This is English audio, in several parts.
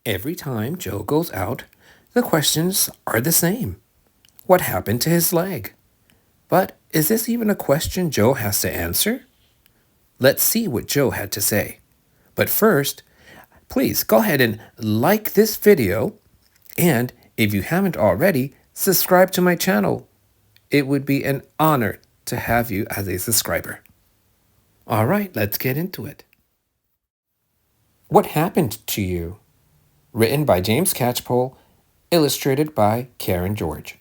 Every time Joe goes out, the questions are the same. What happened to his leg? But is this even a question Joe has to answer? Let's see what Joe had to say. But first, please go ahead and like this video, and if you haven't already, subscribe to my channel. It would be an honor to have you as a subscriber. All right, let's get into it. What happened to you? Written by James Catchpole, illustrated by Karen George.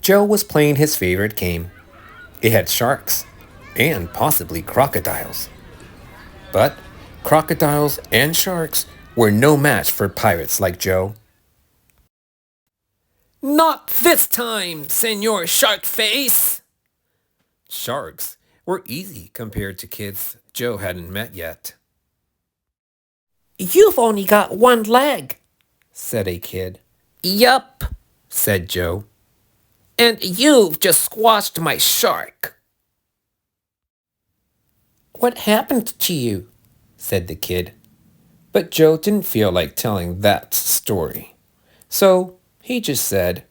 Joe was playing his favorite game. It had sharks and possibly crocodiles. But crocodiles and sharks were no match for pirates like Joe. Not this time, Senor Sharkface! Sharks were easy compared to kids Joe hadn't met yet. You've only got one leg, said a kid. Yup, said Joe. And you've just squashed my shark. What happened to you? Said the kid. But Joe didn't feel like telling that story. So he just said,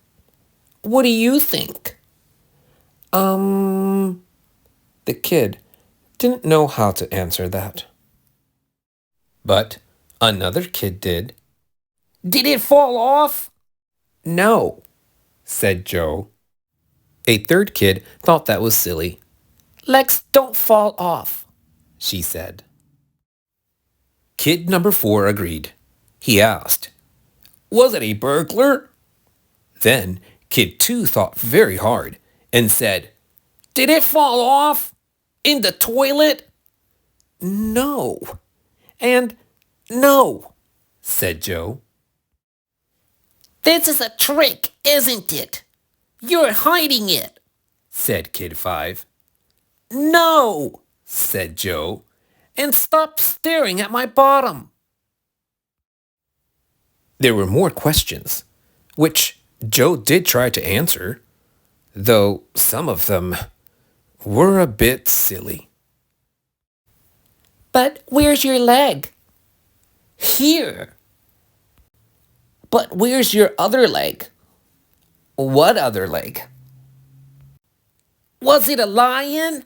What do you think? The kid didn't know how to answer that. But another kid did. Did it fall off? No, said Joe. A third kid thought that was silly. Legs don't fall off, she said. Kid number 4 agreed. He asked, Was it a burglar? Then kid 2 thought very hard and said, Did it fall off? In the toilet? No. And no, said Joe. This is a trick, isn't it? You're hiding it, said Kid 5. No, said Joe, and stop staring at my bottom. There were more questions, which Joe did try to answer, though some of them were a bit silly. But where's your leg? Here. But where's your other leg? What other leg? Was it a lion?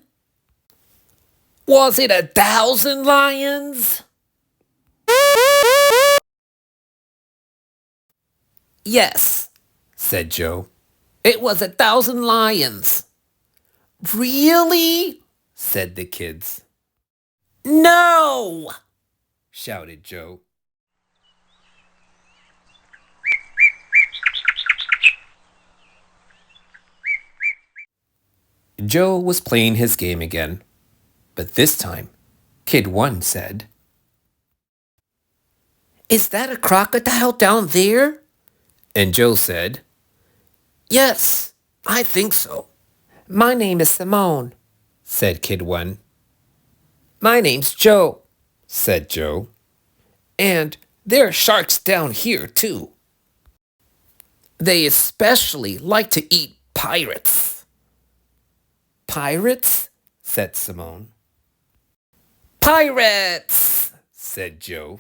Was it 1,000 lions? Yes, said Joe. It was 1,000 lions. Really? Said the kids. No! Shouted Joe. Joe was playing his game again, but this time, Kid 1 said, Is that a crocodile down there? And Joe said, Yes, I think so. My name is Simone, said Kid 1. My name's Joe, said Joe. And there are sharks down here, too. They especially like to eat pirates. Pirates? Said Simone. Pirates! Said Joe.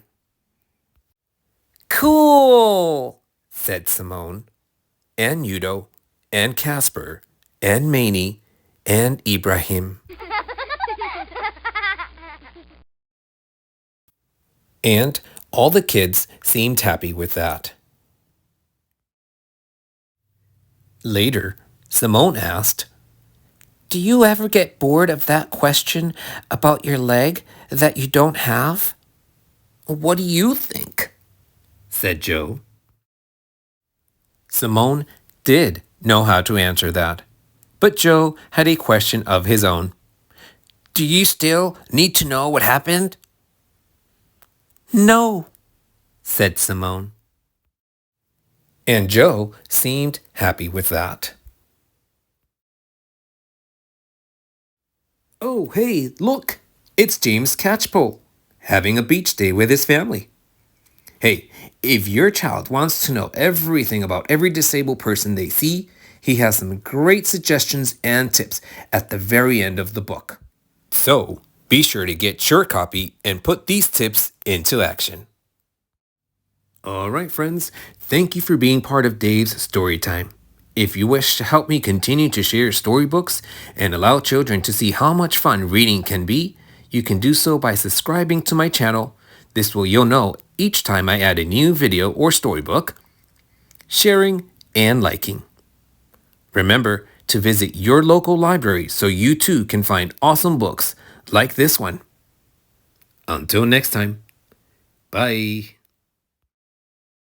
Cool! Said Simone. And Udo, and Casper, and Maney, and Ibrahim. And all the kids seemed happy with that. Later, Simone asked, Do you ever get bored of that question about your leg that you don't have? What do you think? Said Joe. Simone did know how to answer that, but Joe had a question of his own. Do you still need to know what happened? No, said Simone. And Joe seemed happy with that. Oh, hey, look, it's James Catchpole, having a beach day with his family. Hey, if your child wants to know everything about every disabled person they see, he has some great suggestions and tips at the very end of the book. So, be sure to get your copy and put these tips into action. All right, friends, thank you for being part of Dave's Storytime. If you wish to help me continue to share storybooks and allow children to see how much fun reading can be, you can do so by subscribing to my channel. This way you'll know each time I add a new video or storybook, sharing, and liking. Remember to visit your local library so you too can find awesome books like this one. Until next time, bye.